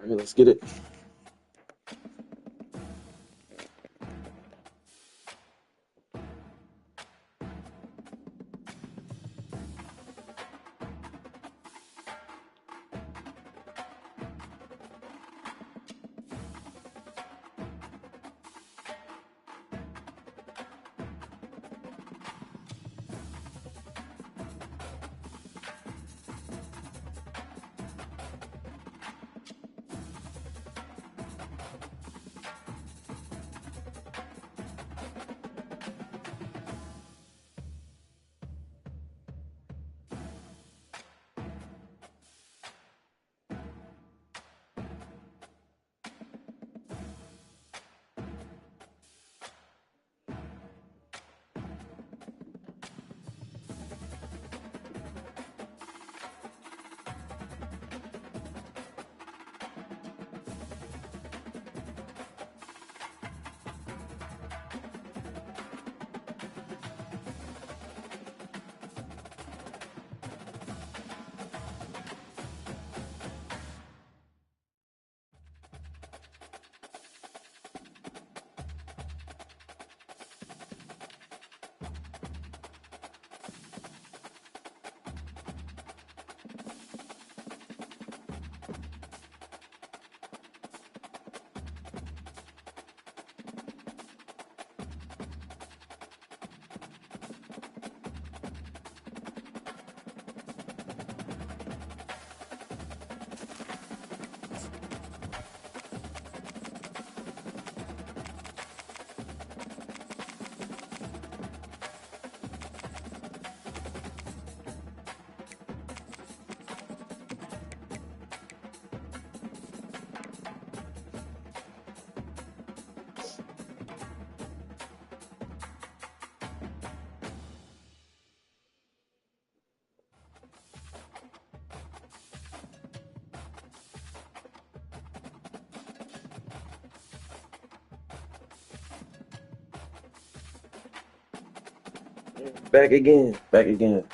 All right, let's get it. Back again. Back again.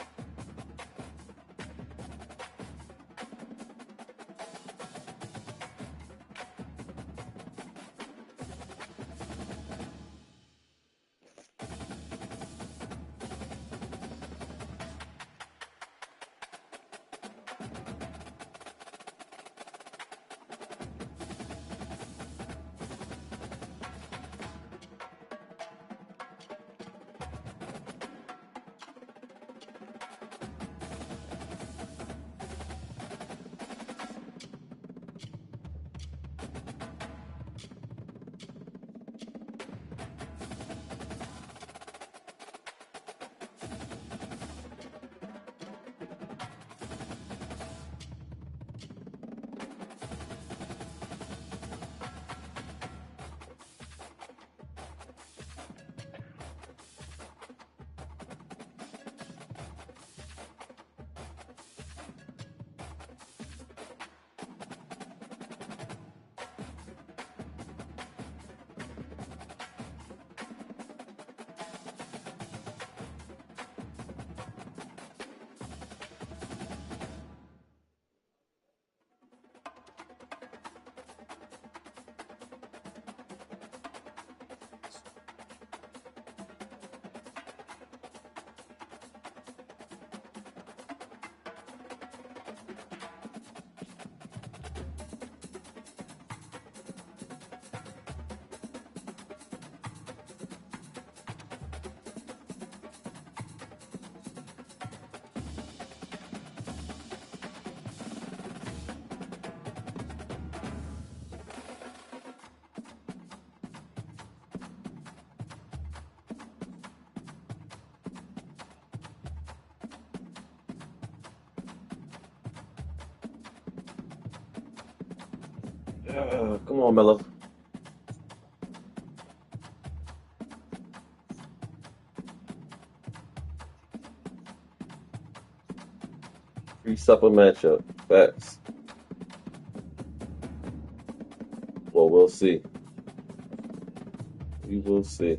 Come on, Mello. Free supper matchup. Facts. Well, we'll see. We will see.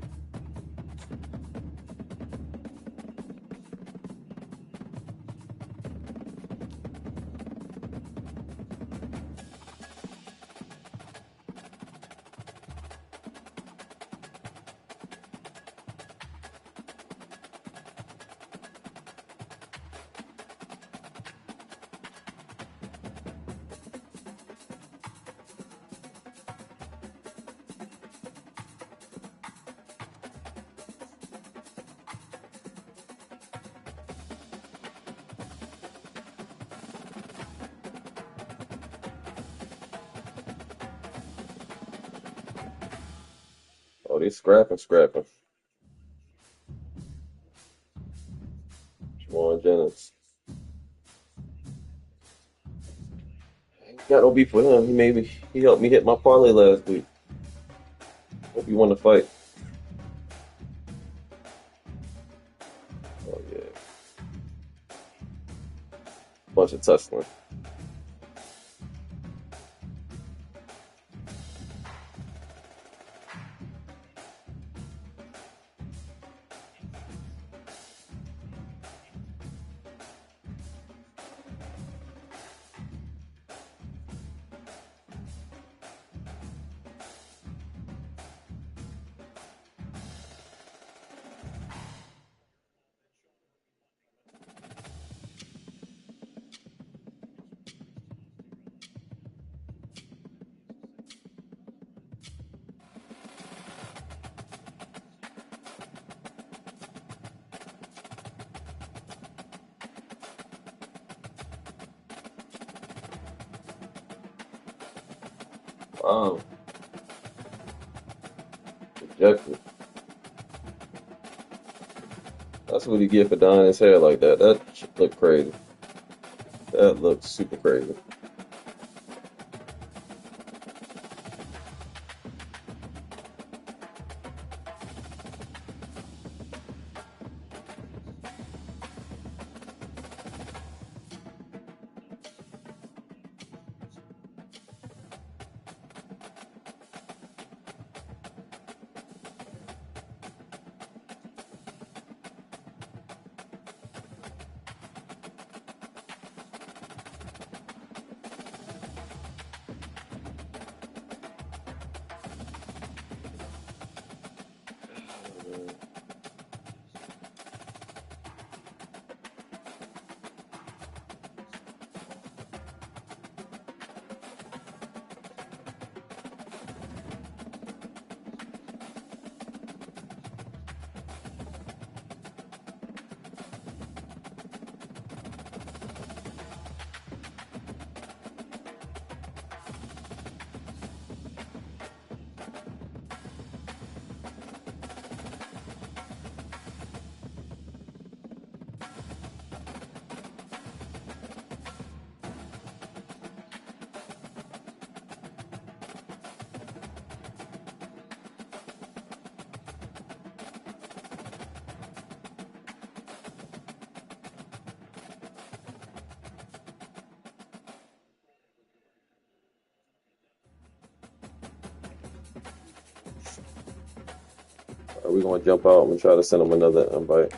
Oh, they scrapping. Jawan Jennings. Ain't got no beef with him. He helped me hit my parlay last week. Hope you want to fight. Oh yeah, bunch of tussling. Wow, rejected. That's what he get for dyeing his hair like that. That shit look crazy. That looks super crazy. We gonna jump out and try to send him another invite.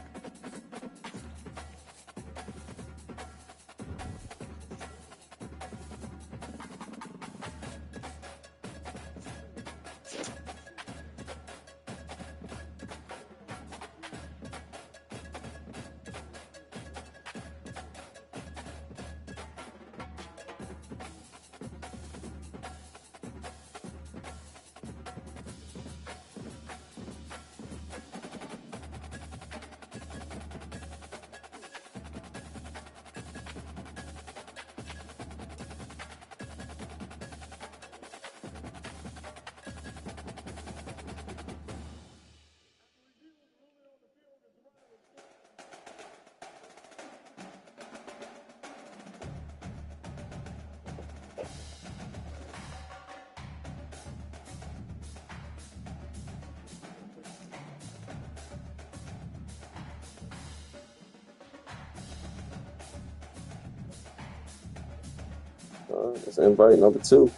That's invite number two.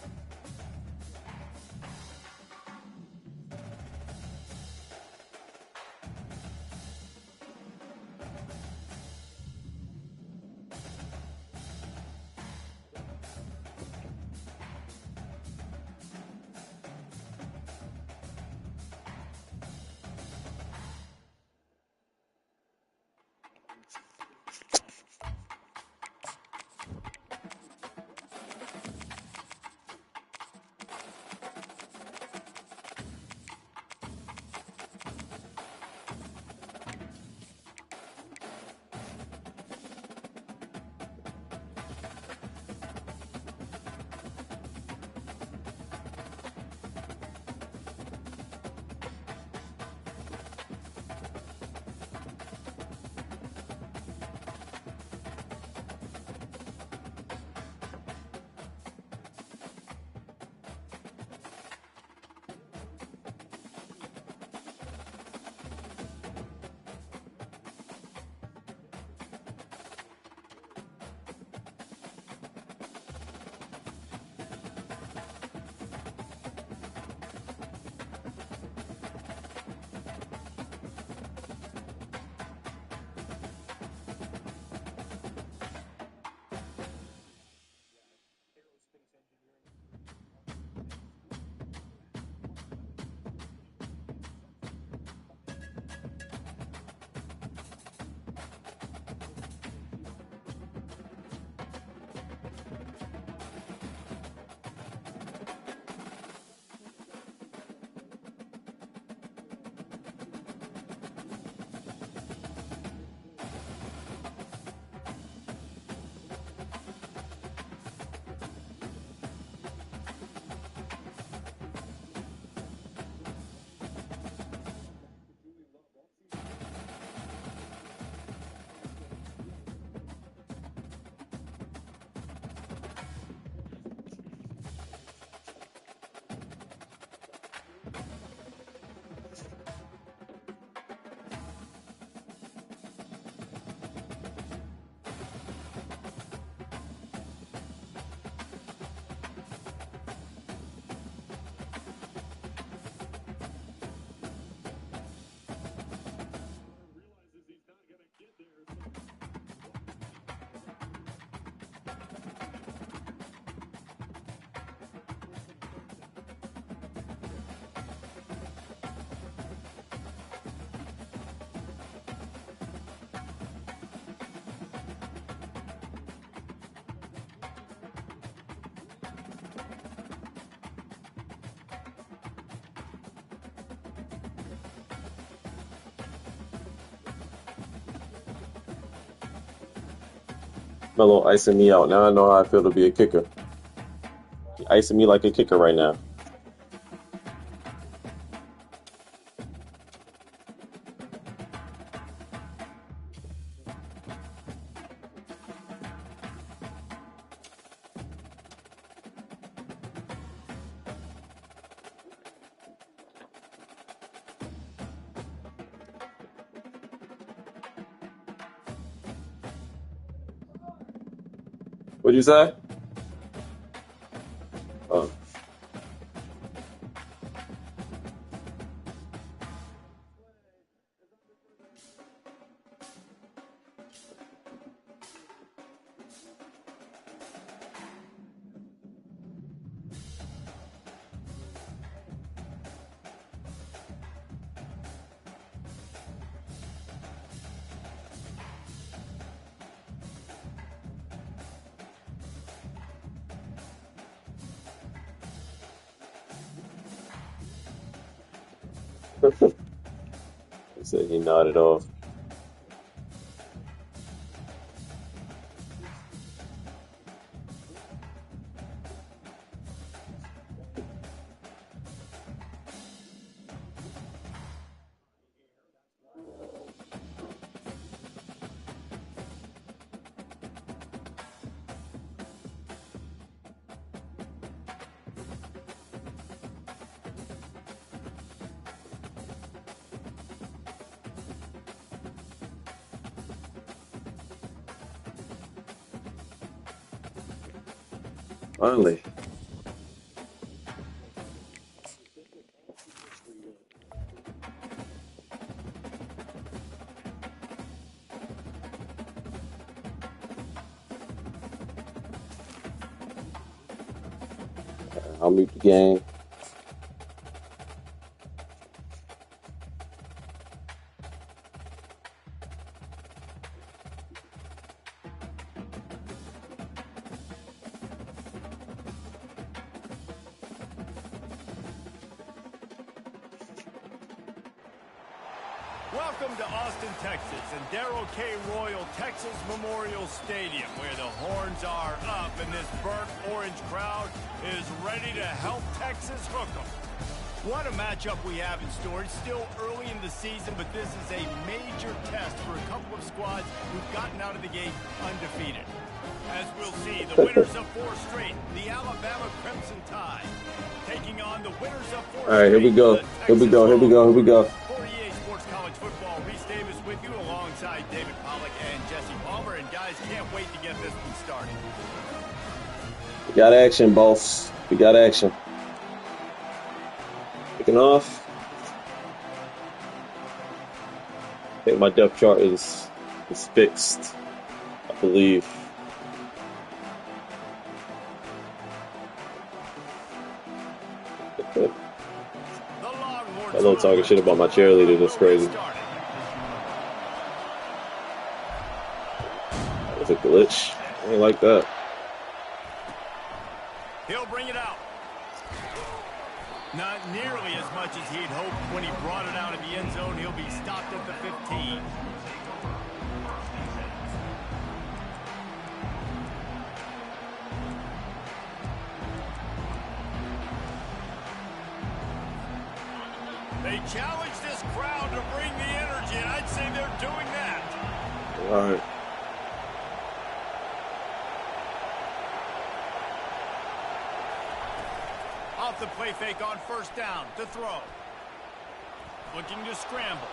Melo icing me out. Now I know how I feel to be a kicker. He icing me like a kicker right now. What'd you say? Oh. He said he nodded off. Finally. I'll mute the game. Welcome to Austin, Texas, and Darrell K. Royal Texas Memorial Stadium, where the horns are up and this burnt orange crowd is ready to help Texas hook 'em. What a matchup we have in store. It's still early in the season, but this is a major test for a couple of squads who've gotten out of the gate undefeated. As we'll see, the winners of 4 straight, the Alabama Crimson Tide, taking on the winners of 4 straight. All right, here we go. Here we go. Here we go. Here we go. 48 Sports College Football. Reese Davis with you alongside David Pollack and Jesse Palmer. And guys, can't wait to get this one started. We got action, boss. We got action. Kicking off. I think my depth chart is fixed, I believe. Hello, talking shit about my cheerleader. That's crazy. That was a glitch. I ain't like that. He'll bring it out. Not nearly as much as he'd hoped when he brought it out of the end zone. He'll be stopped at the 15. They challenge this crowd to bring the energy, and I'd say they're doing that. All right. Off the play fake on first down to throw. Looking to scramble.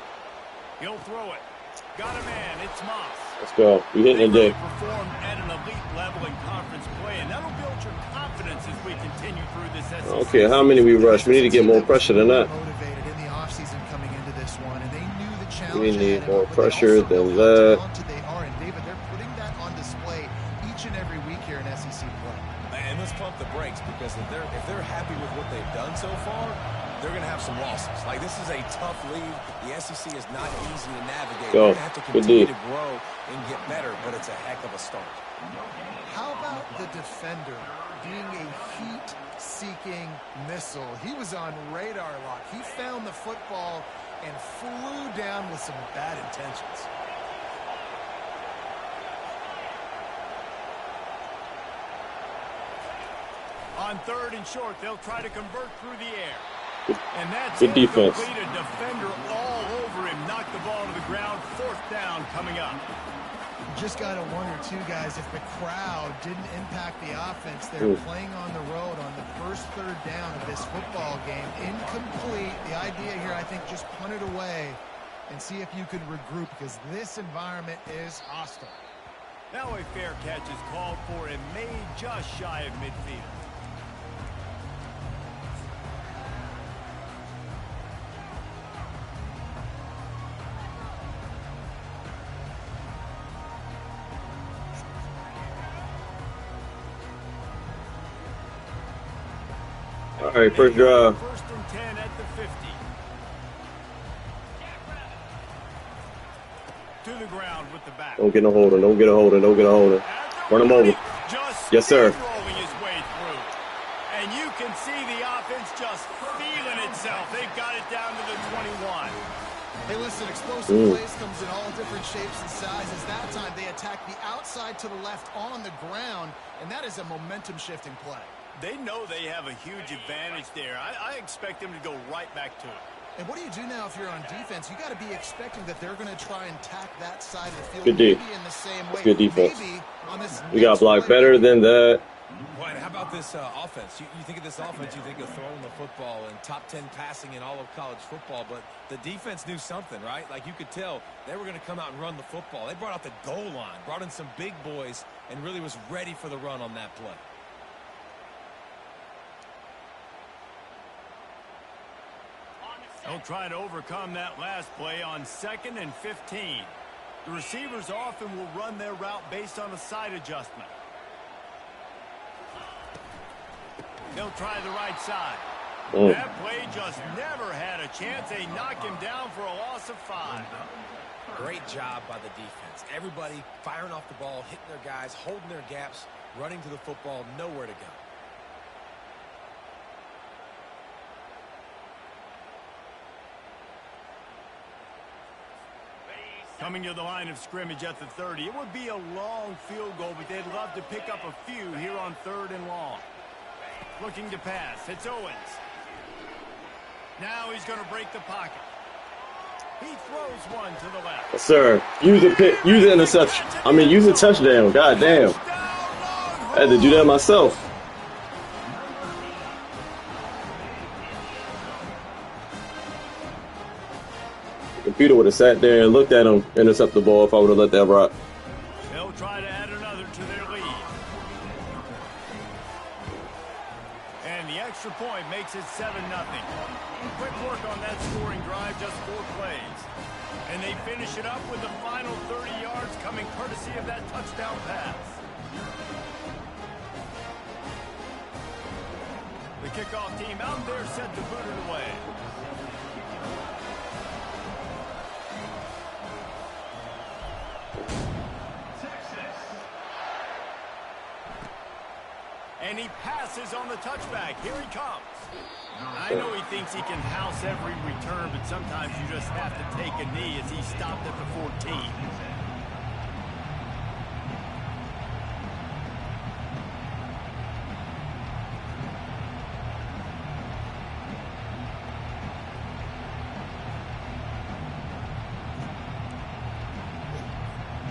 He'll throw it. Got a man. It's Moss. Let's go. We hitting the day. Performed at an elite level in conference play, and that'll build your confidence as we continue through this SEC. Okay, how many we rush? We need to get more pressure than that. Motivated in the offseason coming into this one, and they knew the challenge. We need more pressure than that. They are, and David, they're putting that on display each and every week here in SEC play. And let's pump the brakes, because if they're happy with what they've done so far, they're going to have some losses. Like, this is a tough league. The SEC is not easy to navigate. Go. They're going to have to continue to grow and get better, but it's a heck of a start. How about the defender being a heat-seeking missile? He was on radar lock. He found the football and flew down with some bad intentions. On 3rd and short, they'll try to convert through the air. And that's Good defense. complete. A defender all over him. Knocked the ball to the ground. 4th down coming up. Just got to wonder, too, guys, if the crowd didn't impact the offense. They're playing on the road on the first 3rd down of this football game. Incomplete. The idea here, I think, just punt it away and see if you could regroup, because this environment is hostile. Now a fair catch is called for and made just shy of midfield. All right, first drive. 1st and 10 at the 50. To the ground with the back. Don't get a holder. Don't get a holder. Don't get a holder. Run him over. Yes, sir. Rolling his way through. And you can see the offense just feeling itself. They've got it down to the 21. Hey, listen, explosive plays comes in all different shapes and sizes. That time they attack the outside to the left on the ground, and that is a momentum-shifting play. They know they have a huge advantage there. I expect them to go right back to it. And what do you do now if you're on defense? You got to be expecting that they're going to try and tack that side of the field. Good D. Maybe in the same way. Good defense. Maybe on this We got blocked better than that. Boy, how about this offense? You think of this offense, you think of throwing the football and top 10 passing in all of college football, but the defense knew something, right? Like you could tell they were going to come out and run the football. They brought out the goal line, brought in some big boys, and really was ready for the run on that play. They'll try to overcome that last play on 2nd and 15. The receivers often will run their route based on a side adjustment. They'll try the right side. That play just never had a chance. They knock him down for a loss of 5. Great job by the defense. Everybody firing off the ball, hitting their guys, holding their gaps, running to the football, nowhere to go. Coming to the line of scrimmage at the 30. It would be a long field goal, but they'd love to pick up a few here on 3rd and long. Looking to pass. It's Owens. Now he's going to break the pocket. He throws one to the left. Yes, sir. Use a pick. Use an interception. I mean, use a touchdown. God damn. I had to do that myself. The computer would have sat there and looked at him intercept the ball if I would have let that rock. They'll try to add another to their lead. And the extra point makes it 7-0. Quick work on that scoring drive, just 4 plays. And they finish it up with the final 30 yards coming courtesy of that touchdown pass. The kickoff team out there set to boot it away. And he passes on the touchback. Here he comes. I know he thinks he can house every return, but sometimes you just have to take a knee as he stopped at the 14.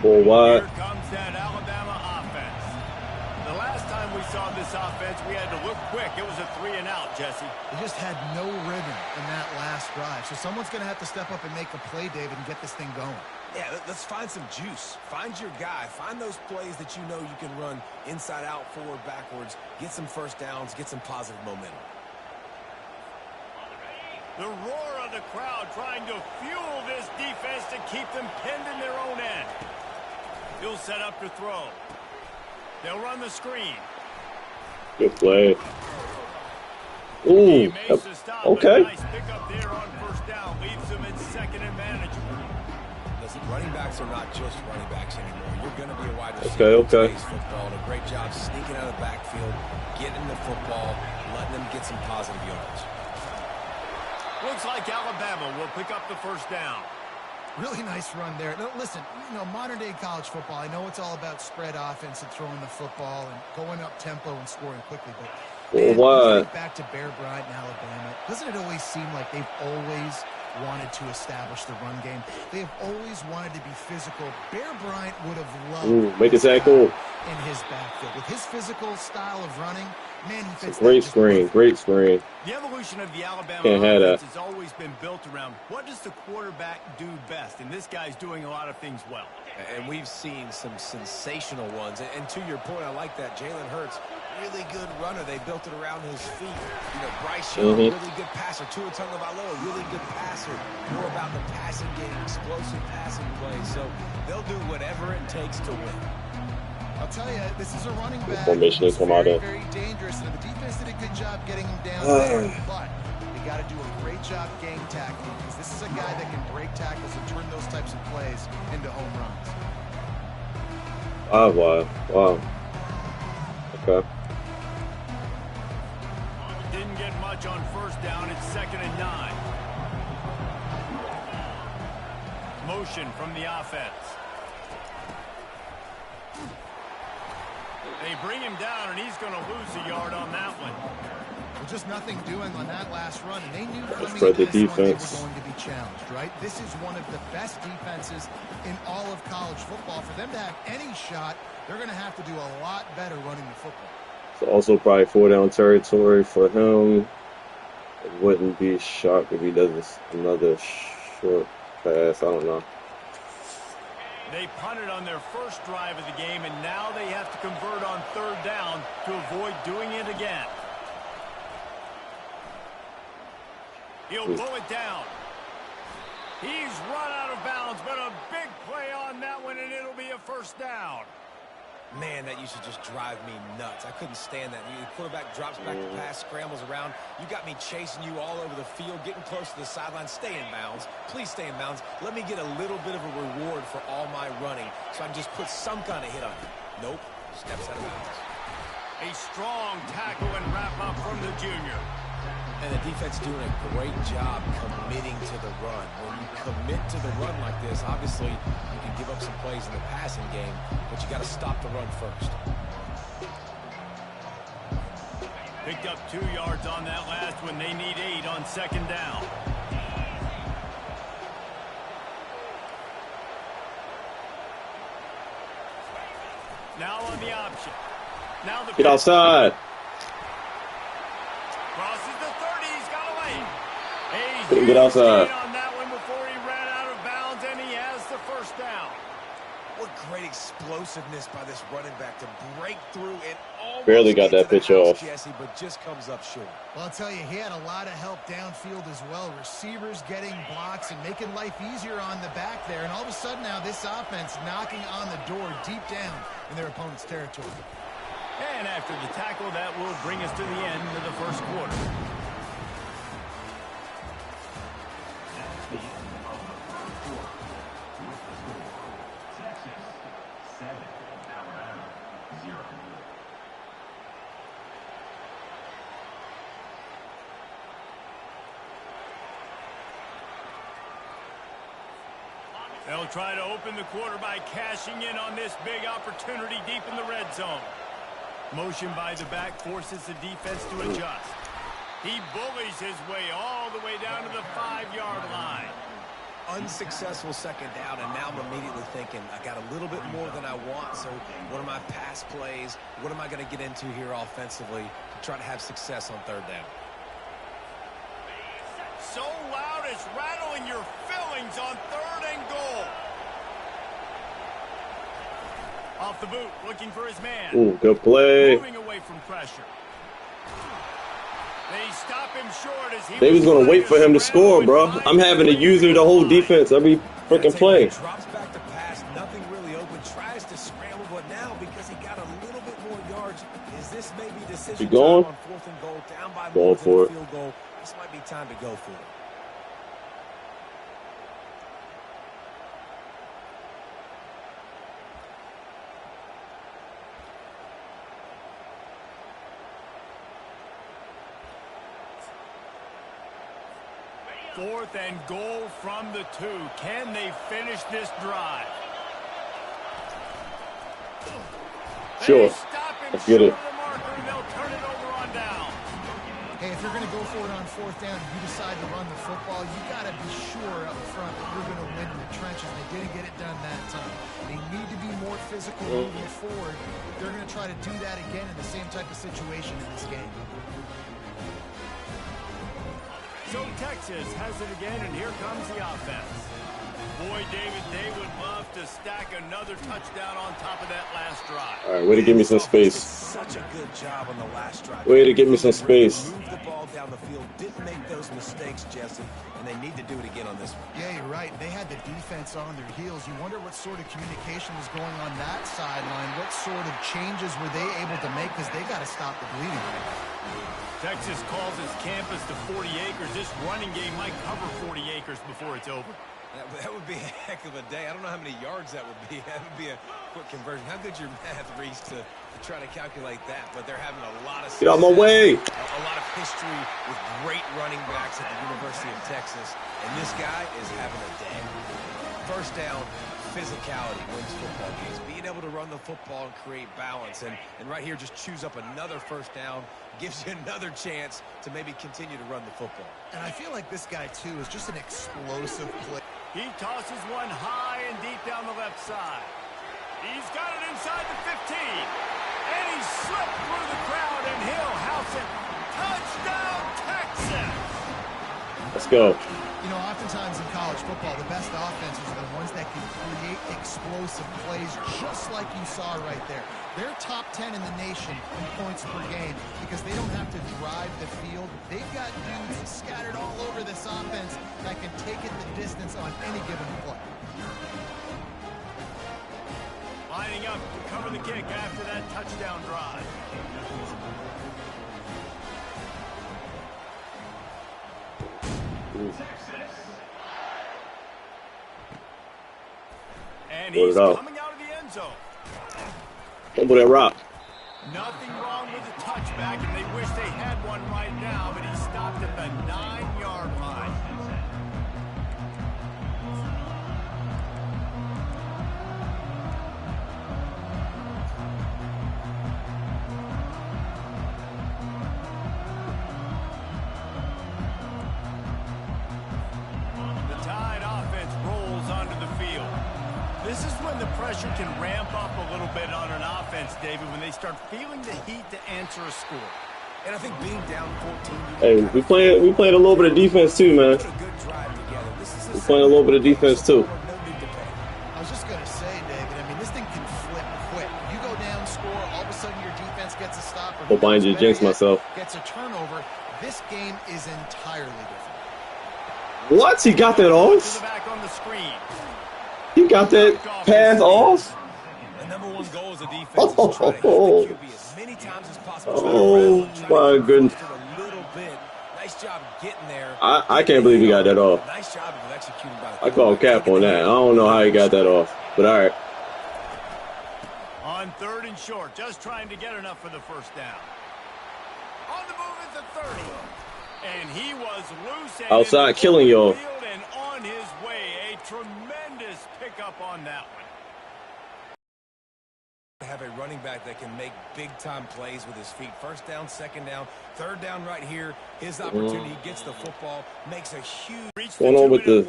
Full wide. Here comes that Alabama offense. The last time we saw this offense, we had to look quick. It was a 3-and-out, Jesse. They just had no rhythm in that last drive. So someone's going to have to step up and make a play, David, and get this thing going. Yeah, let's find some juice. Find your guy. Find those plays that you know you can run inside out, forward, backwards, get some first downs, get some positive momentum. The roar of the crowd trying to fuel this defense to keep them pinned in their own end. He'll set up to throw. They'll run the screen. Good play. Ooh. Okay. Nice pickup there on first down. Leaves them in 2nd and manageable. Listen, running backs are not just running backs anymore. You're going to be a wide receiver. Okay. Football, and a great job sneaking out of the backfield, getting the football, letting them get some positive yards. Looks like Alabama will pick up the first down. Really nice run there. Now, listen, you know, modern-day college football, I know it's all about spread offense and throwing the football and going up tempo and scoring quickly, but Well, Man, you why? think back to Bear Bryant in Alabama, doesn't it always seem like they've always wanted to establish the run game? They have always wanted to be physical. Bear Bryant would have loved Make a this guy tackle. in his backfield. With his physical style of running, man, he fits Great that just screen. perfect. Great screen. The evolution of the Alabama Can't have offense that. has always been built around what does the quarterback do best, and this guy's doing a lot of things well. And we've seen some sensational ones. And to your point, I like that. Jalen Hurts, really good runner. They built it around his feet. You know, Bryce Young, really good passer. Tua Tagovailoa, really good passer. More about the passing game, explosive passing plays. So they'll do whatever it takes to win. I'll tell you, this is a running back. Formation He's come out very, of. very dangerous, and the defense did a good job getting him down there. But they got to do a great job game tackling, because this is a guy that can break tackles and turn those types of plays into home runs. Oh, wow. Okay. Didn't get much on first down. It's 2nd and 9. Motion from the offense. They bring him down, and he's going to lose a yard on that one. Well, just nothing doing on that last run, and they knew coming Spread into the this one they defense. were going to be challenged, right? This is one of the best defenses in all of college football. For them to have any shot, they're going to have to do a lot better running the football. So also probably 4-down territory for him. I wouldn't be shocked if he does another short pass. I don't know. They punted on their first drive of the game, and now they have to convert on 3rd down to avoid doing it again. He'll pull it down. He's run out of bounds, but a big play on that one, and it'll be a 1st down. Man, that used to just drive me nuts. I couldn't stand that. The quarterback drops back to pass, scrambles around. You got me chasing you all over the field, getting close to the sideline. Stay in bounds. Please stay in bounds. Let me get a little bit of a reward for all my running so I can just put some kind of hit on you. Nope. Steps out of bounds. A strong tackle and wrap up from the junior. And the defense doing a great job committing to the run. When you commit to the run like this, obviously you can give up some plays in the passing game, but you got to stop the run first. Picked up 2 yards on that last one. They need 8 on 2nd down. Now on the option. Now the Get outside. crosses the 30. He's got away. A Get huge outside. gain on that one before he ran out of bounds, and he has the 1st down. What great explosiveness by this running back to break through and almost Barely got get that to the pitch house, off. Jesse, but just comes up short. Well, I'll tell you, he had a lot of help downfield as well. Receivers getting blocks and making life easier on the back there. And all of a sudden now this offense knocking on the door deep down in their opponent's territory. And after the tackle, that will bring us to the end of the 1st quarter. They'll try to open the quarter by cashing in on this big opportunity deep in the red zone. Motion by the back forces the defense to adjust. He bullies his way all the way down to the 5-yard line. Unsuccessful 2nd down, and now I'm immediately thinking, I got a little bit more than I want, so what are my pass plays? What am I going to get into here offensively to try to have success on 3rd down? So loud it's rattling your fillings on 3rd and goal. Off the boot, looking for his man. Ooh, good play. Moving away from pressure. They stop him short as he They was gonna trying wait for him to score, bro. find I'm having to his way use to the whole line. defense every freaking play. Drops back to pass, nothing really open, tries to scramble, but now because he got a little bit more yards, is this maybe decision You going? time on 4th and goal, down by Going more than for a it. field goal? This might be time to go for it. Fourth and goal from the 2. Can they finish this drive? Sure. They stop him Let's get short it. of the marker, and they'll turn it over on down. Hey, if you're going to go for it on 4th down and you decide to run the football, you got to be sure up front that you're going to win in the trenches. They didn't get it done that time. They need to be more physical moving forward. They're going to try to do that again in the same type of situation in this game. So Texas has it again, and here comes the offense. Boy, David, they would love to stack another touchdown on top of that last drive. All right, way to give me some space. Such a good job on the last drive. Way to give me some space. Moved the ball down the field, didn't make those mistakes, Jesse, and they need to do it again on this one. Yeah, you're right. They had the defense on their heels. You wonder what sort of communication was going on that sideline. What sort of changes were they able to make, because they got to stop the bleeding. Texas calls his campus to 40 acres. This running game might cover 40 acres before it's over. That would be a heck of a day. I don't know how many yards that would be. That would be a quick conversion. How good's your math, Reese, to try to calculate that? But they're having a lot of success. Get out my way. A lot of history with great running backs at the University of Texas. And this guy is having a day. First down, physicality wins football games. Being able to run the football and create balance. And right here, just choose up another first down. Gives you another chance to maybe continue to run the football. And I feel like this guy, too, is just an explosive play. He tosses one high and deep down the left side. He's got it inside the 15. And he slipped through the crowd, and he'll house it. Touchdown, Texas! Let's go. You know, oftentimes in college football, the best offenses are the ones that can create explosive plays, just like you saw right there. They're top 10 in the nation in points per game because they don't have to drive the field. They've got dudes scattered all over this offense that can take it the distance on any given play. Lining up to cover the kick after that touchdown drive. And he's coming out of the end zone. Over that rock. Nothing wrong with the touchback, and they wish they had one right now, but he stopped at the 9-yard line. The Tide offense rolls onto the field. This is when the pressure can ramp up a little bit on an offense, David, when they start feeling the heat to answer a score. And I think being down 14... Hey, we playing a little bit of defense too, man. We're playing a little bit of defense too. I was just going to say, David, I mean, this thing can flip quick. You go down, score, all of a sudden your defense gets a stop. Hope I didn't jinx myself. Gets a turnover. This game is entirely different. What? He got that off? To the back on the screen. He got that pass off? The number one goal as a defense is try to hit the QB as many times as possible. Oh, my goodness. A little bit. Nice job getting there. I can't believe he got that off. Nice job of executing by the I call cap on that. I don't know how he got that off, but all right. On 3rd and short, just trying to get enough for the first down. On the move is the 30. And he was loose and Outside killing y'all. And on his way, a tremendous pickup on that one. Have a running back that can make big-time plays with his feet. First down, second down, third down right here. His opportunity, gets the football, makes a huge... What's going on with the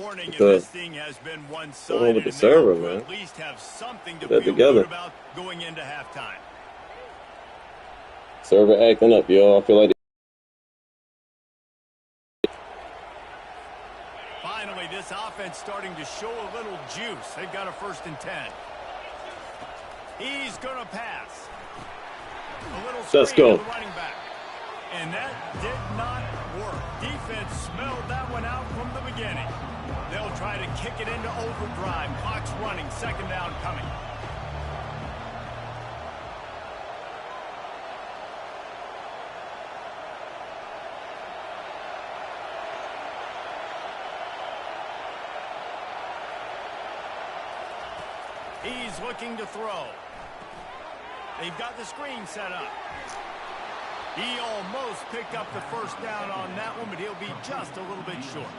server, man? At least have something to Get that feel together. good about going into halftime. Server acting up, y'all. I feel like Finally, this offense starting to show a little juice. They've got a 1st and 10. He's going to pass. A little Let's screen go. to the running back. And that did not work. Defense smelled that one out from the beginning. They'll try to kick it into overdrive. Clock's running. 2nd down coming. He's looking to throw. They've got the screen set up. He almost picked up the 1st down on that one, but he'll be just a little bit short.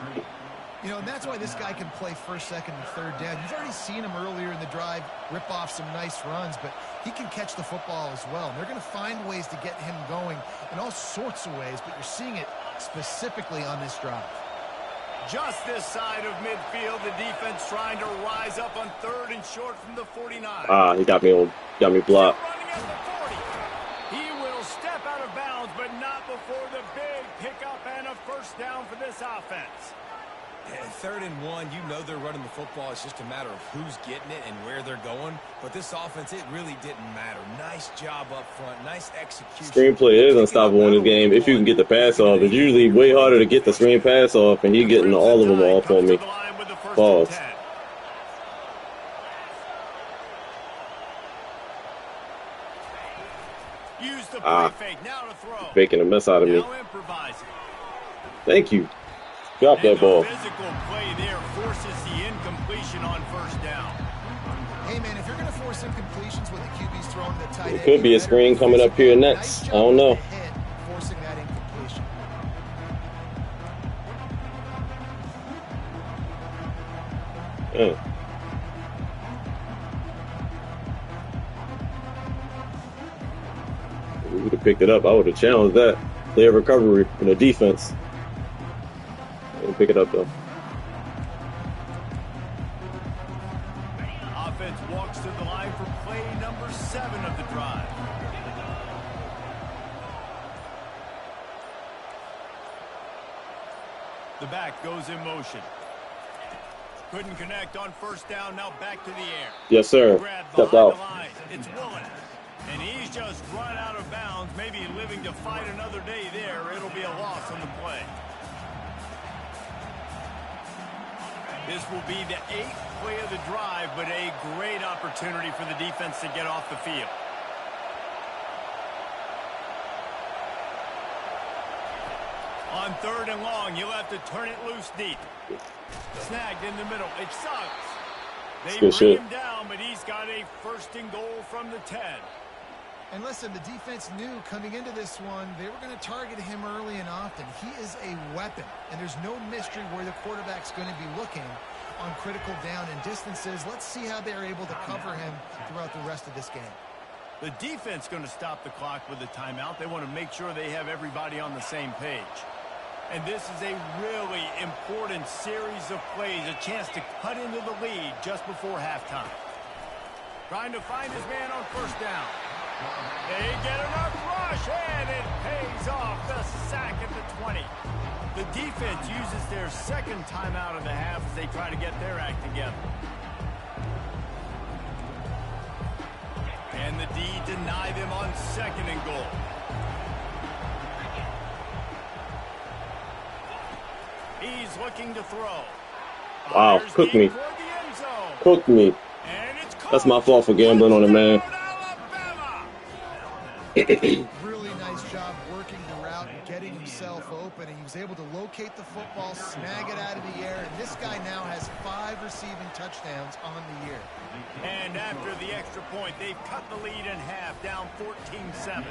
You know, and that's why this guy can play first, second, and third down. You've already seen him earlier in the drive rip off some nice runs, but he can catch the football as well. And they're going to find ways to get him going in all sorts of ways, but you're seeing it specifically on this drive. Just this side of midfield, the defense trying to rise up on 3rd and short from the 49. Ah, he got me blocked. Running at the 40. He will step out of bounds, but not before the big pickup and a first down for this offense. And 3rd and 1, you know they're running the football. It's just a matter of who's getting it and where they're going. But this offense, it really didn't matter. Nice job up front. Nice execution. Screenplay is unstoppable in this game if you can get the pass off. It's usually way harder to get the screen pass off, and he's getting all of them off on me. Pause. Use the play fake. Now to throw. Making a mess out of me. Now improvising. Thank you. Drop that ball. Physical play there forces the incompletion on first down. Hey, man, if you're going to force incompletions with the QB's throwing the tight end, It could be a screen coming up here next. I don't know. Forcing that incompletion. Yeah. We would have picked it up. I would have challenged that. Clear recovery in the defense. Didn't pick it up though. Offense walks to the line for play number 7 of the drive. The back goes in motion. Couldn't connect on first down. Now back to the air. Yes, sir. Stepped out. It's Woolen. And he's just run out of bounds, maybe living to fight another day there. It'll be a loss on the play. This will be the 8th play of the drive, but a great opportunity for the defense to get off the field. On 3rd and long, you'll have to turn it loose deep. Snagged in the middle. It sucks. They bring him down, but he's got a 1st and goal from the 10. And listen, the defense knew coming into this one, they were going to target him early and often. He is a weapon, and there's no mystery where the quarterback's going to be looking on critical down and distances. Let's see how they're able to cover him throughout the rest of this game. The defense going to stop the clock with a timeout. They want to make sure they have everybody on the same page. And this is a really important series of plays, a chance to cut into the lead just before halftime. Trying to find his man on first down. They get enough rush, and it pays off. The sack at the 20. The defense uses their 2nd timeout of the half as they try to get their act together. And the D deny them on 2nd and goal. He's looking to throw. Wow, cooked me. Cooked me. That's my fault for gambling on it, man. Really nice job working the route and getting himself open, and he was able to locate the football, snag it out of the air, and this guy now has 5 receiving touchdowns on the year. And after the extra point, they've cut the lead in half, down 14-7.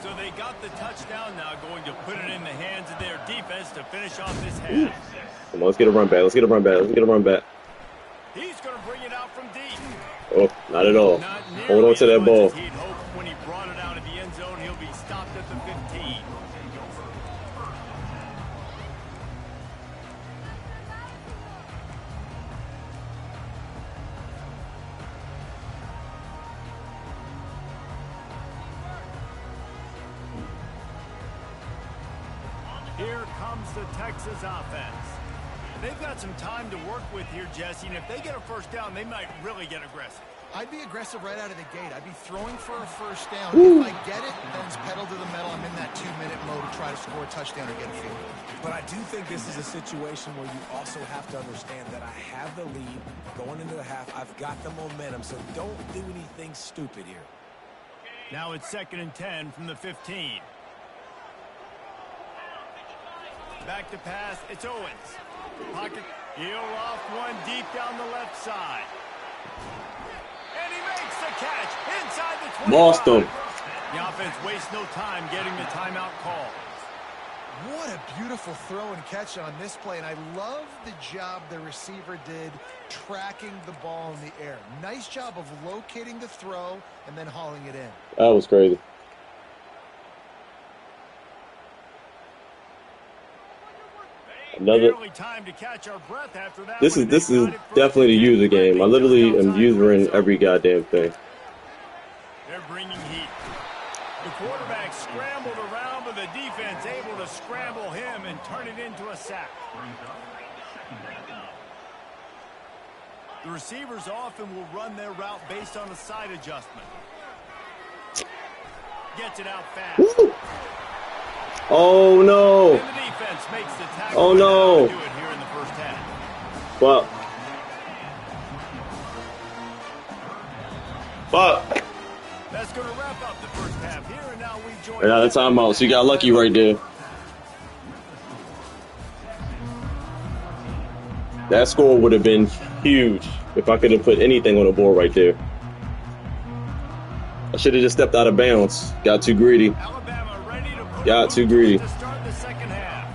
So they got the touchdown, now going to put it in the hands of their defense to finish off this half. Come on, let's get a run back. Let's get a run back. Let's get a run back. He's going to bring it out from deep. Oh, not at all. Hold on to that ball. He'd hoped when he brought it out of the end zone, he'll be stopped at the 15. Here comes the Texas offense. They've got some time to work with here, Jesse, and if they get a first down, they might really get aggressive. I'd be aggressive right out of the gate. I'd be throwing for a first down. Woo. If I get it, then it's pedal to the metal. I'm in that 2-minute mode to try to score a touchdown or get a field goal. But I do think this is a situation where you also have to understand that I have the lead going into the half. I've got the momentum, so don't do anything stupid here. Now it's 2nd and 10 from the 15. Back to pass. It's Owens. Pocket. He'll off one deep down the left side. And he makes the catch inside the 25. Lost him. The offense wastes no time getting the timeout call. What a beautiful throw and catch on this play, and I love the job the receiver did tracking the ball in the air. Nice job of locating the throw and then hauling it in. That was crazy. Another. Time to catch our breath after that. This is definitely a user game. I literally am usering every goddamn thing. They're bringing heat. The quarterback scrambled around, but the defense able to scramble him and turn it into a sack. The receivers often will run their route based on a side adjustment. Gets it out fast. Woo. Oh no! And the defense makes the tackle. Oh no! Do it here in the first half. Fuck. Fuck. That's going to wrap up the first half here, and now we join. Right out of timeout, so you got lucky right there. That score would have been huge if I could have put anything on the board right there. I should have just stepped out of bounds. Got too greedy. Alabama ready to put Got too greedy. to start the second half.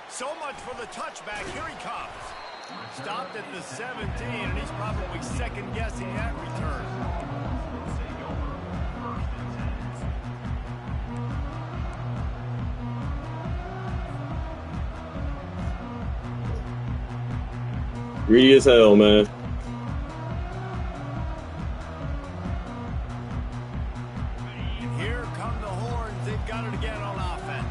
So much for the touchback. Here he comes. Stopped at the 17, and he's probably second-guessing that return. Greedy as hell, man. And here come the Horns. They've got it again on offense.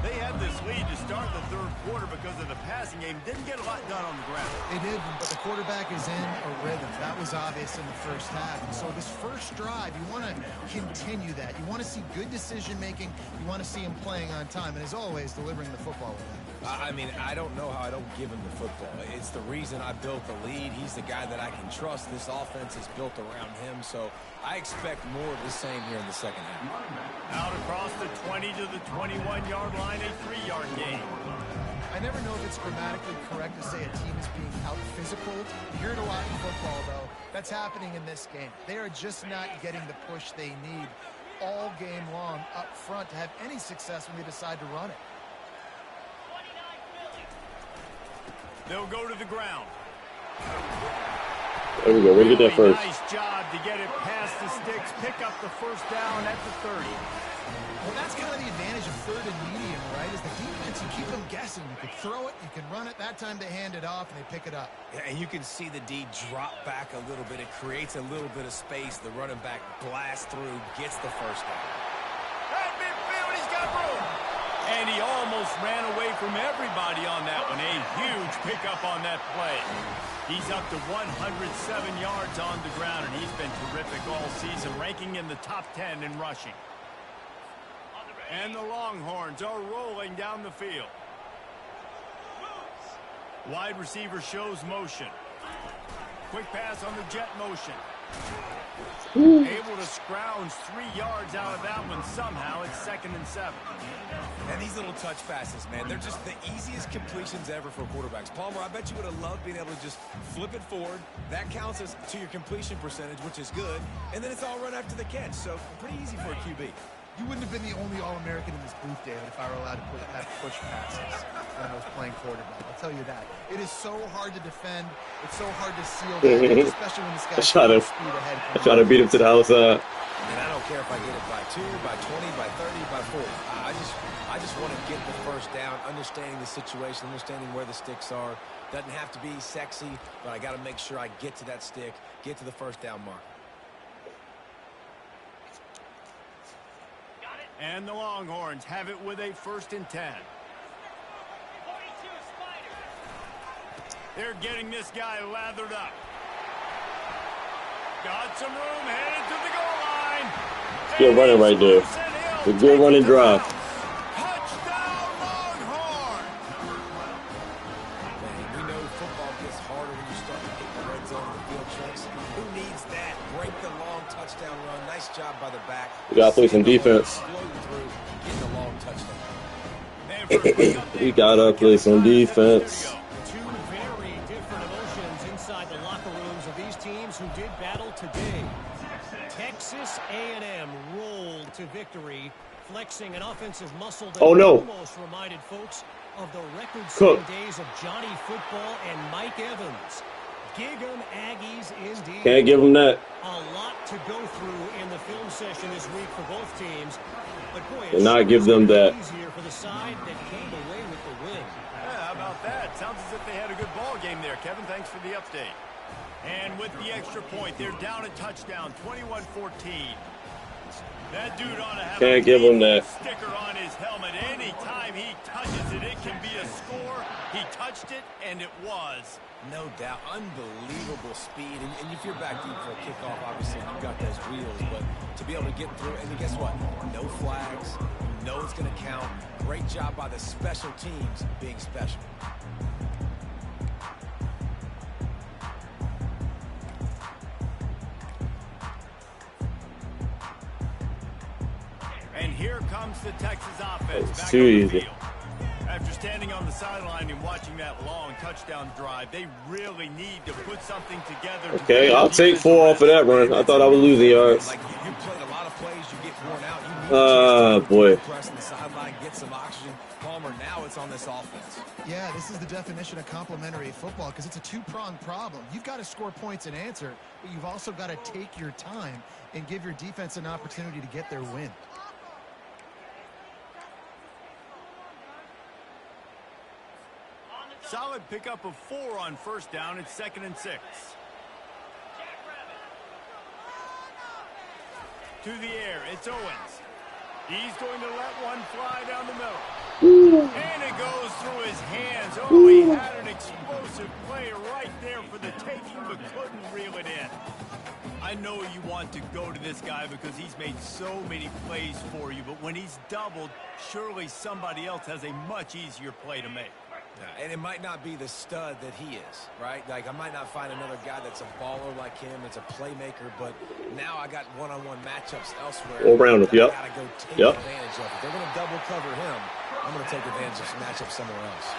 They had this lead to start the third quarter because of the passing game. Didn't get a lot done on the ground. They did, but the quarterback is in a rhythm. That was obvious in the first half. And so this first drive, you want to continue that. You want to see good decision-making. You want to see him playing on time. And as always, delivering the football with that. I mean, I don't know how I don't give him the football. It's the reason I built the lead. He's the guy that I can trust. This offense is built around him, so I expect more of the same here in the second half. Out across the 20 to the 21-yard line, a 3-yard gain. I never know if it's grammatically correct to say a team is being out-physical. You hear it a lot in football, though. That's happening in this game. They are just not getting the push they need all game long up front to have any success when they decide to run it. They'll go to the ground. There we go. We'll get that first. Nice job to get it past the sticks. Pick up the first down at the 30. Well, that's kind of the advantage of third and medium, right? Is the defense, you keep them guessing. You can throw it, you can run it. That time they hand it off and they pick it up. Yeah, and you can see the D drop back a little bit. It creates a little bit of space. The running back blasts through, gets the first down. Hey, midfield, he's got room. And he almost ran away from everybody on that one. A huge pickup on that play. He's up to 107 yards on the ground, and he's been terrific all season, ranking in the top 10 in rushing. And the Longhorns are rolling down the field. Wide receiver shows motion. Quick pass on the jet motion. Able to scrounge 3 yards out of that one somehow. It's 2nd and 7. And these little touch passes, man, they're just the easiest completions ever for quarterbacks. Palmer, I bet you would have loved being able to just flip it forward. That counts as to your completion percentage, which is good. And then it's all run after the catch. So pretty easy for a QB. You wouldn't have been the only All-American in this booth, David, if I were allowed to have push passes when I was playing quarterback. I'll tell you that. It is so hard to defend. It's so hard to seal that, especially when this guy's speed ahead. I try to beat him to the outside. And I don't care if I get it by 2, by 20, by 30, by 40. I just want to get the first down, understanding the situation, understanding where the sticks are. Doesn't have to be sexy, but I got to make sure I get to that stick, get to the first down mark. And the Longhorns have it with a 1st and 10. They're getting this guy lathered up. Got some room, headed to the goal line. Good running right there. The good running drive. Touchdown, Longhorn. Man, we know football gets harder when you start to get the red zone and the field tricks. Who needs that? Break the long touchdown run. Nice job by the back. We got to play some defense. We got to play some defense. Two very different emotions inside the locker rooms of these teams who did battle today. Texas A&M rolled to victory, flexing an offensive muscle that Oh no. almost reminded folks of the record-setting Cook. days of Johnny Football and Mike Evans. Gig 'em Aggies indeed. Can't give them that. A lot to go through in the film session this week for both teams. But boy, And not give them that. easier for the side that came away with the win. Yeah, how about that? Sounds as if they had a good ball game there, Kevin. Thanks for the update. And with the extra point, they're down a touchdown, 21-14. That dude ought to have Can't give him that. sticker on his helmet. Anytime he touches it, it can be a score. He touched it, and it was. No doubt. Unbelievable speed. And if you're back deep for a kickoff, obviously you got those wheels. But to be able to get through, and guess what? No flags. You know it's going to count. Great job by the special teams being special. And here comes the Texas offense It's back too on the easy. field. After standing on the sideline and watching that long touchdown drive, they really need to put something together. Okay, I'll take 4 off of that run. I thought I was losing yards. Like you played a lot of plays, you get worn out. You need Boy. press the sideline, get some oxygen. Palmer, now it's on this offense. Yeah, this is the definition of complementary football because it's a two-pronged problem. You've got to score points and answer, but you've also got to take your time and give your defense an opportunity to get their win. Solid pickup of 4 on first down. It's 2nd and 6. To the air, it's Owens. He's going to let one fly down the middle. And it goes through his hands. Oh, he had an explosive play right there for the taking, but couldn't reel it in. I know you want to go to this guy because he's made so many plays for you, but when he's doubled, surely somebody else has a much easier play to make. And it might not be the stud that he is, right? Like, I might not find another guy that's a baller like him, that's a playmaker, but now I got one-on-one matchups elsewhere. All around him, yep. I got to go take Yep. advantage of it. If they're going to double cover him, I'm going to take advantage of some matchups somewhere else.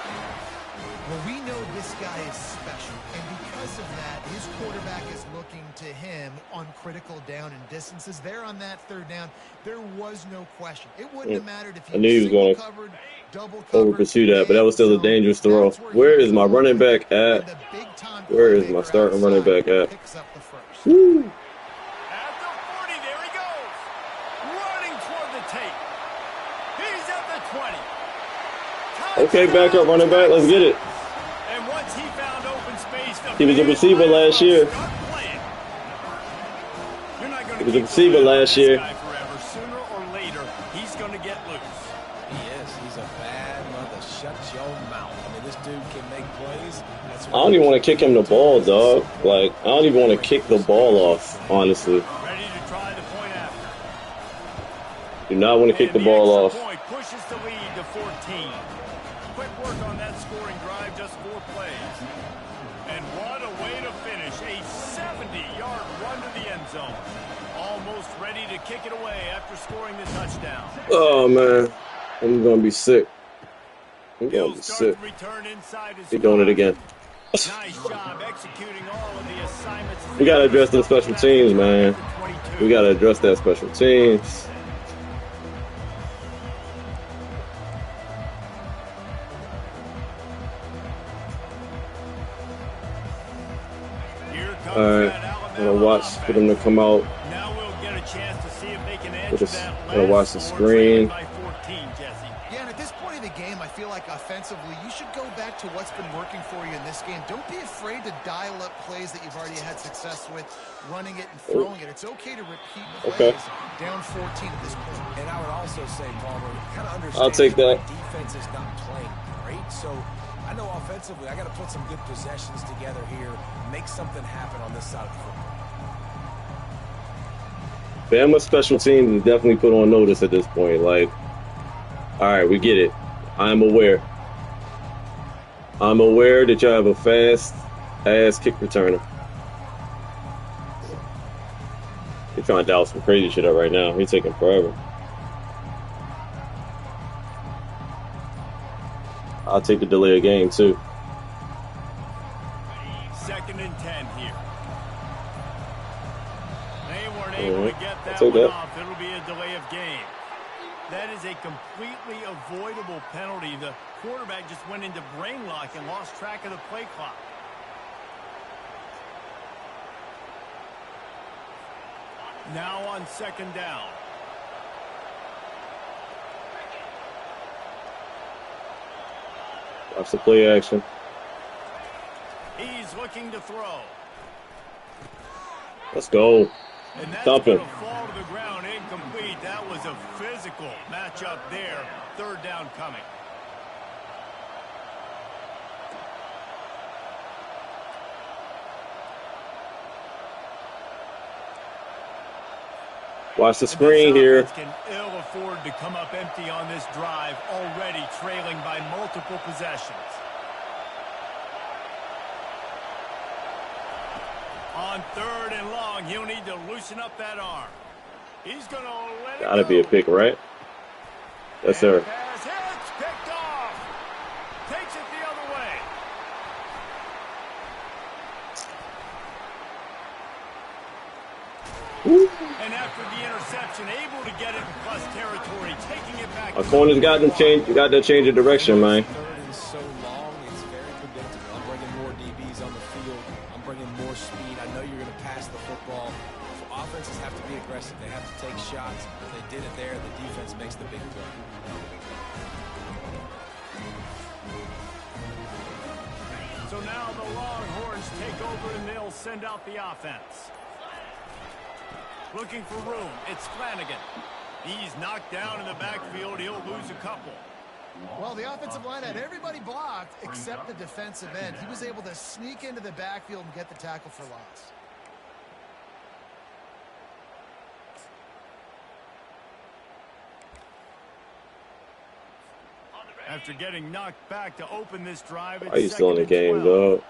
Well, we know this guy is special, and because of that, his quarterback is looking to him on critical down and distances. There on that third down, there was no question. It wouldn't have mattered if I knew he was going to covered, double over covered, pursue that, but that was still a dangerous throw. Where is my running back at? Where is my starting running back at? Woo. At the 40, there he goes. Running toward the tape. He's at the 20. Okay, back up running back. Let's get it. And once he found open space, He was a receiver last year. He was a receiver last year. Forever. Sooner or later, he's going to get loose. He is. He's a bad mother. Shut your mouth. I mean, this dude can make plays. That's I don't even want to kick him the ball, dog. Like, I don't even want to kick the ball off, honestly. Ready to try the point after. Do not want to kick the ball off. Point pushes the lead to 14. Quick work on that scoring drive, just 4 plays. And what a way to finish. A 70-yard run to the end zone. Almost ready to kick it away after scoring the touchdown. Oh, man. I'm going to be sick. I'm going to be sick. He's doing it again. Nice job executing all of the assignments. We got to address the special teams, man. We got to address that special teams. All right, I'm gonna watch for them to come out. Now we'll get a chance to see if they can answer that. I'm gonna watch the screen. Yeah, and at this point of the game, I feel like offensively, you should go back to what's been working for you in this game. Don't be afraid to dial up plays that you've already had success with, running it and throwing it. It's okay to repeat plays down 14 at this point. And I would also say, Palmer, kind of understand I'll take that. Defense is not playing great, so I know offensively I got to put some good possessions together here, make something happen on this side of the football. Bama special teams is definitely put on notice at this point. Like, all right, we get it. I'm aware. I'm aware that y'all have a fast-ass kick returner. They're trying to dial some crazy shit up right now. He's taking forever. I'll take the delay of game, too. 2nd and 10 here. They weren't able to get that take one that. off. It'll be a delay of game. That is a completely avoidable penalty. The quarterback just went into brain lock and lost track of the play clock. Now on second down. Watch the play action. He's looking to throw. Let's go. And that's Dump going him. to fall to the ground incomplete. That was a physical matchup there. Third down coming. Watch the screen here. This offense can ill afford to come up empty on this drive, already trailing by multiple possessions. On third and long, he'll need to loosen up that arm. He's going to let it go. Gotta be a pick, right? Yes, sir. Pass hits, picked off. Takes it the other way. Woo. And after the interception, able to get it in plus territory, taking it back. Our corners got them change. Got that change of direction, man. Third and so long, it's very predictable. I'm bringing more DBs on the field. I'm bringing more speed. I know you're going to pass the football. So offenses have to be aggressive. They have to take shots. If they did it there, the defense makes the big play. So now the Longhorns take over and they'll send out the offense. Looking for room. It's Flanagan. He's knocked down in the backfield. He'll lose a couple. Well, the offensive line had everybody blocked except the defensive end. He was able to sneak into the backfield and get the tackle for loss. After getting knocked back to open this drive, Why are you still in the game, 12. dog?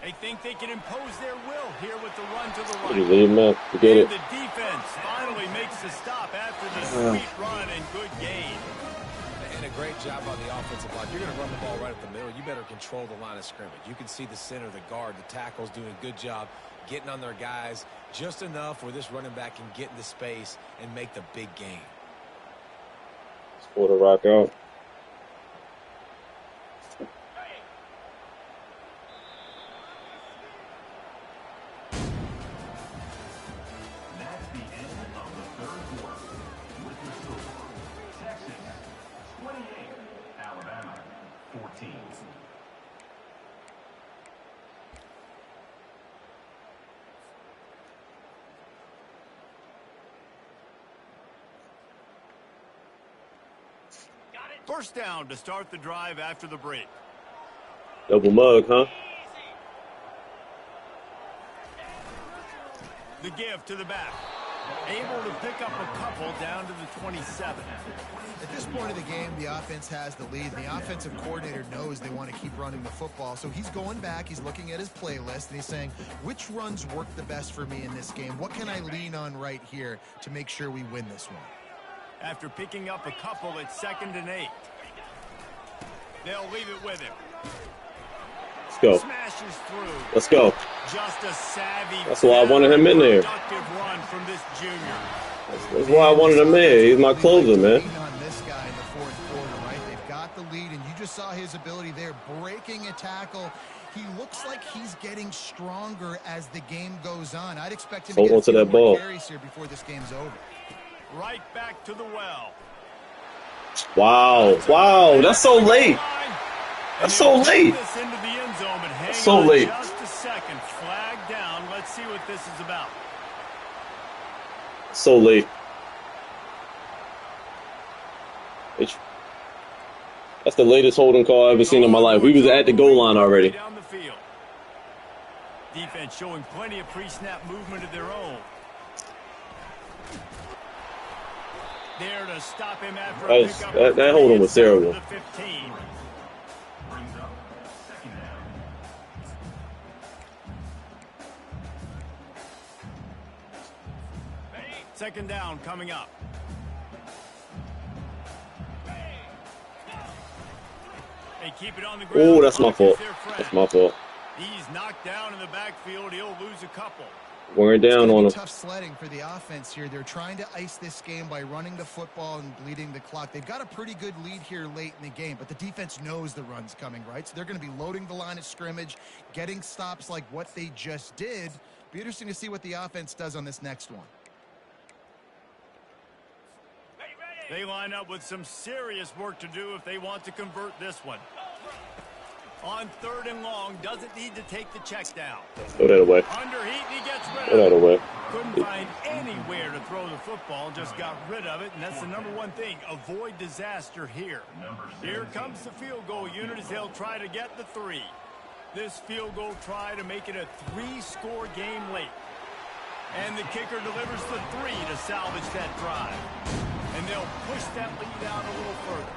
They think they can impose their will here with the run to the What you right. leave him up? Forget And it. the defense finally makes the stop after the sweet run and good gain. And a great job on the offensive line. You're going to run the ball right up the middle. You better control the line of scrimmage. You can see the center, the guard, the tackles doing a good job getting on their guys just enough where this running back can get into space and make the big game. Pull the rock out. That's the end of the third quarter. With the score, Texas 28, Alabama 14. First down to start the drive after the break. Double mug, huh? The give to the back. Able to pick up a couple down to the 27. At this point of the game, the offense has the lead. The offensive coordinator knows they want to keep running the football. So he's going back, he's looking at his playlist, and he's saying, which runs work the best for me in this game? What can I lean on right here to make sure we win this one? After picking up a couple, it's 2nd and 8. They'll leave it with him. Let's go. Smashes through. Let's go. Just a savvy. That's why I wanted him in there. Productive run from this junior. That's why I wanted him in. He's my closer, man. Lean on this guy in the fourth quarter, right? They've got the lead, and you just saw his ability there, breaking a tackle. He looks like he's getting stronger as the game goes on. I'd expect him to Hold get on to a few that more ball. carries here before this game's over. Right back to the well. Wow. Wow. That's so late. That's so late. This into the end zone, but hang So on late. just a second. Flag down. Let's see what this is about. So late. That's the latest holding call I've ever seen in my life. We was at the goal line already. Down the field. Defense showing plenty of pre-snap movement of their own. There to stop him after a That, pickup. that holding was terrible. The 15. Brings up second down. Second down coming up. They keep it on the ground. Oh, that's my fault. That's my fault. He's knocked down in the backfield. He'll lose a couple. Wearing down on them. Tough sledding for the offense here. They're trying to ice this game by running the football and bleeding the clock. They've got a pretty good lead here late in the game, but the defense knows the run's coming, right? So they're going to be loading the line of scrimmage, getting stops like what they just did. Be interesting to see what the offense does on this next one. They line up with some serious work to do if they want to convert this one. On 3rd and long, doesn't need to take the check down. Throw that away. Under heat, and he gets rid Throw that of it. away. Couldn't find anywhere to throw the football, just got rid of it, and that's the #1 thing. Avoid disaster here. Here comes the field goal unit as they'll try to get the 3. This field goal try to make it a 3-score game late. And the kicker delivers the 3 to salvage that drive. And they'll push that lead out a little further.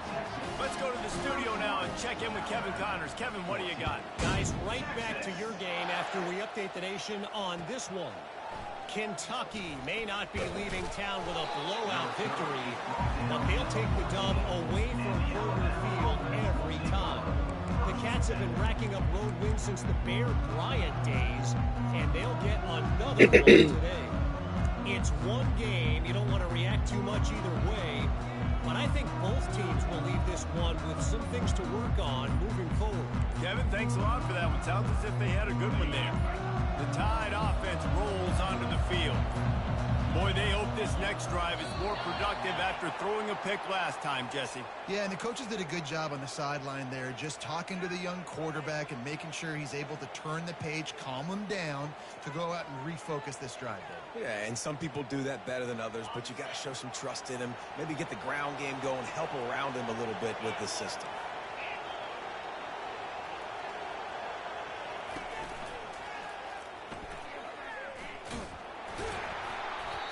Let's go to the studio now and check in with Kevin Connors. Kevin, what do you got? Guys, right back to your game after we update the nation on this one. Kentucky may not be leaving town with a blowout victory, but they'll take the dub away from Kroger Field every time. The Cats have been racking up road wins since the Bear Bryant days, and they'll get another one today. It's one game. You don't want to react too much either way. But I think both teams will leave this one with some things to work on moving forward. Kevin, thanks a lot for that one. Sounds as if they had a good one there. The Tide offense rolls onto the field. Boy, they hope this next drive is more productive after throwing a pick last time, Jesse. Yeah, and the coaches did a good job on the sideline there, just talking to the young quarterback and making sure he's able to turn the page, calm him down to go out and refocus this drive. Yeah, and some people do that better than others, but you got to show some trust in him. Maybe get the ground game going, help around him a little bit with this system.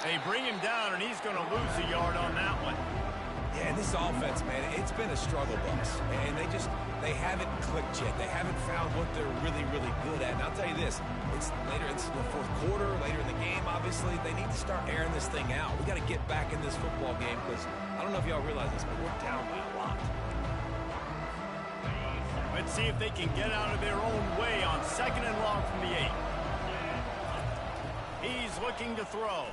They bring him down, and he's going to lose a yard on that one. Yeah, and this offense, man, it's been a struggle bus. And they haven't clicked yet. They haven't found what they're really, really good at. And I'll tell you this, it's the 4th quarter, later in the game, obviously. They need to start airing this thing out. We got to get back in this football game because I don't know if y'all realize this, but we're down by a lot. Let's see if they can get out of their own way on 2nd and long from the 8. He's looking to throw.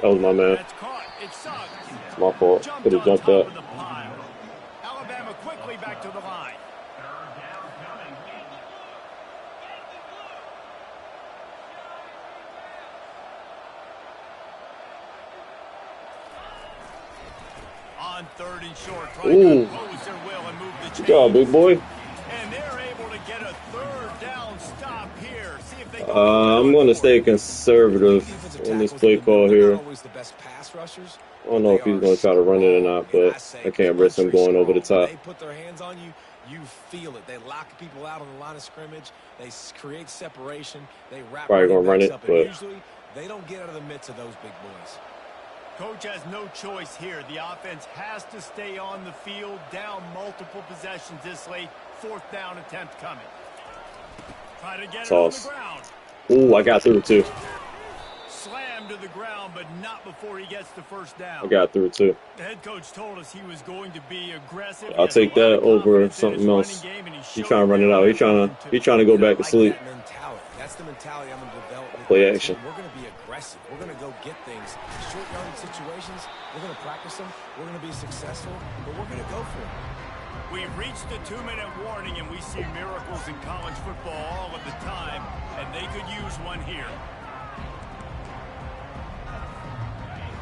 That was my man. That's caught. It's Suggs. It's my fault. Could have jumped up. Alabama quickly back to the line. On 3rd and short, trying to impose their will and move the chains. Good job, big boy. And they're able to get a 3rd down stop here. See if they I'm going to stay conservative in this play call here. I don't know if he's going to try to run it or not, but I can't risk him going over the top. They put their hands on you, you feel it. They lock people out on the line of scrimmage. They create separation. They wrap Probably going to run it, up, but usually they don't get out of the midst of those big boys. Coach has no choice here. The offense has to stay on the field, down multiple possessions this late. 4th down attempt coming. Try to get Toss. it on the ground. Ooh, I got through too. Slammed to the ground, but not before he gets the 1st down. I got through too. The head coach told us he was going to be aggressive. I'll take that over something else. He's trying to run it out. He's trying to go back to sleep. That's the mentality I'm going to develop. Play action. We're going to be aggressive. We're going to go get things. Short yardage situations, we're going to practice them. We're going to be successful, but we're going to go for it. We've reached the 2-minute warning, and we see miracles in college football all of the time, and they could use one here.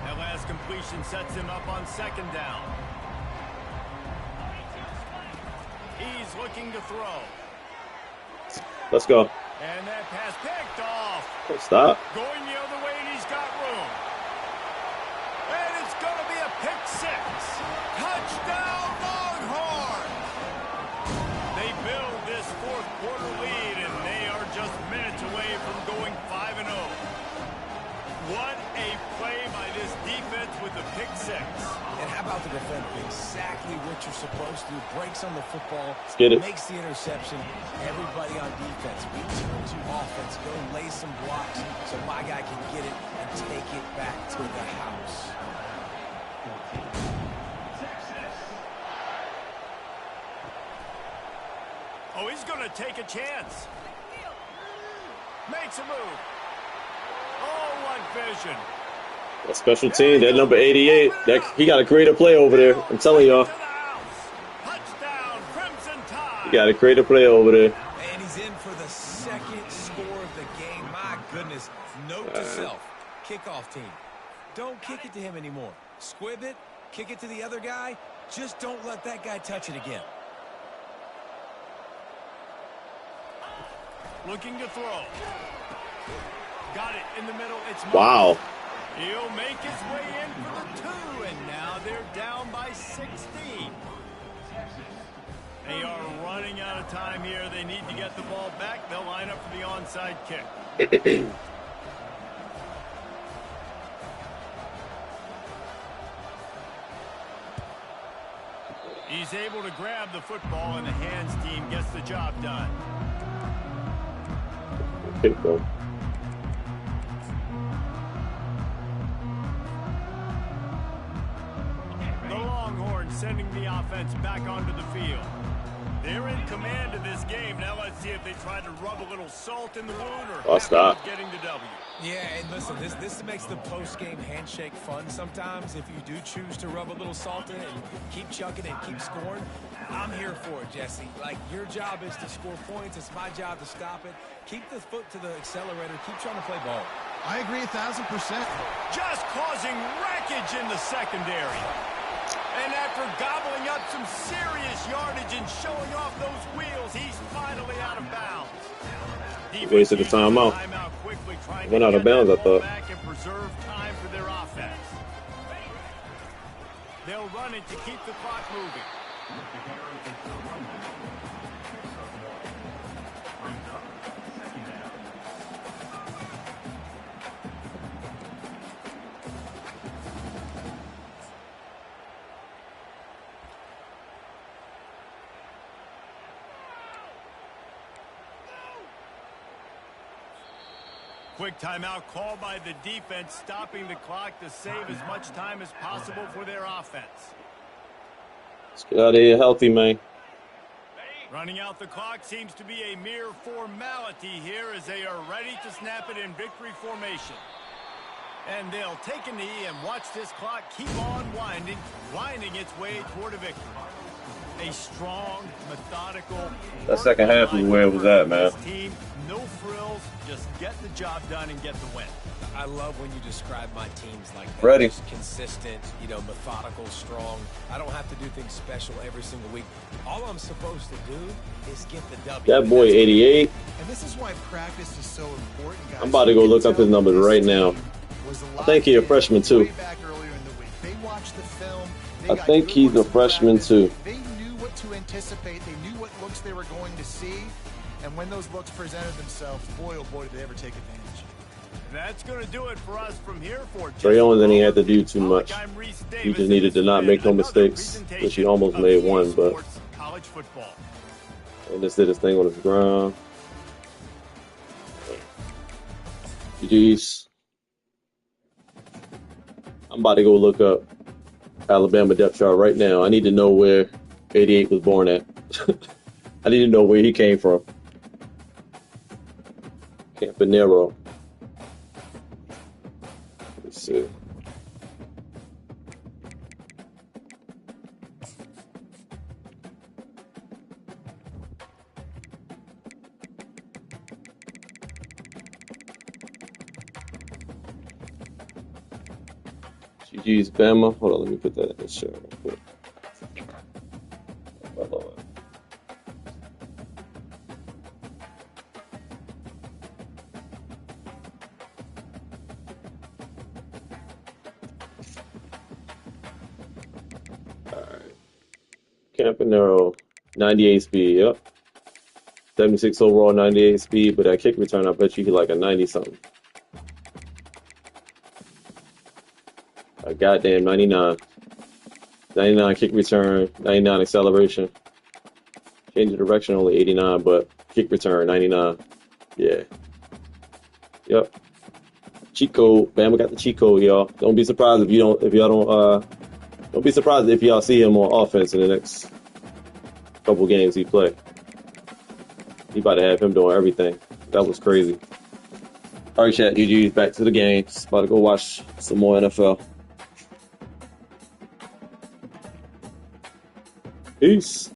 That last completion sets him up on 2nd down. He's looking to throw. Let's go. And that pass picked off. Stop. Going the other way, and he's got room. And it's going to be a pick 6. Touchdown, Longhorns! They build this 4th quarter lead, and they are just minutes away from going 5-0. What a play by this defense with the pick 6. And how about the defender? Exactly what you're supposed to do. Breaks on the football. Let's get it. Makes the interception. Everybody on defense. We turn to offense. Go lay some blocks so my guy can get it and take it back to the house. Oh, he's going to take a chance. Makes a move. vision. That special team, that number 88, he got to create a play over there. I'm telling y'all. Touchdown, Crimson Tide. He got to create a play over there. And he's in for the second score of the game. My goodness. Note to self. Kickoff team. Don't kick it to him anymore. Squib it. Kick it to the other guy. Just don't let that guy touch it again. Looking to throw. Got it in the middle. It's Wow. He'll make his way in for the 2, and now they're down by 16. They are running out of time here. They need to get the ball back. They'll line up for the onside kick. He's able to grab the football, and the hands team gets the job done. Kick though. The Longhorns sending the offense back onto the field. They're in command of this game. Now let's see if they try to rub a little salt in the wound or getting the W. Yeah, and listen, this makes the post-game handshake fun sometimes. If you do choose to rub a little salt in it and keep chucking and keep scoring, I'm here for it, Jesse. Like, your job is to score points. It's my job to stop it. Keep the foot to the accelerator. Keep trying to play ball. I agree 1,000%. Just causing wreckage in the secondary. And after gobbling up some serious yardage and showing off those wheels, he's finally out of bounds. Wasted the timeout. Went out of bounds, I thought. Back and preserve time for their offense. They'll run it to keep the clock moving. Quick timeout called by the defense, stopping the clock to save as much time as possible for their offense. Let's get out of here healthy, man. Running out the clock seems to be a mere formality here as they are ready to snap it in victory formation. And they'll take a knee and watch this clock keep on winding its way toward a victory. A strong, methodical... That second half was where it was at, man. Team, no frills, just get the job done and get the win. I love when you describe my teams like that. Ready. Just consistent, methodical, strong. I don't have to do things special every single week. All I'm supposed to do is get the W. That boy 88. And this is why practice is so important, guys. I'm about to go look up his numbers right now. I think he's a freshman too. I think he's a freshman too. They knew what to anticipate. They knew what looks they were going to see. And when those looks presented themselves, boy, oh boy, did they ever take advantage. That's going to do it for us from here for Trey Owens didn't have to do too much. He just needed to not make no mistakes, which he almost made one, but and just did his thing on his ground. GG's. I'm about to go look up Alabama depth chart right now. I need to know where 88 was born at. I need to know where he came from. Campanero. Let's see. GG's Bama. Hold on, let me put that in the show real quick. Campanero, 98 speed, yep. 76 overall, 98 speed, but that kick return, I bet you he like a 90-something. A goddamn 99. 99 kick return, 99 acceleration. Change of direction, only 89, but kick return, 99. Yeah. Yep. Cheat code. Bama got the cheat code, y'all. Don't be surprised if y'all don't be surprised if y'all see him on offense in the next couple games he play. He about to have him doing everything. That was crazy. All right, chat. GG's back to the games. About to go watch some more NFL. Peace.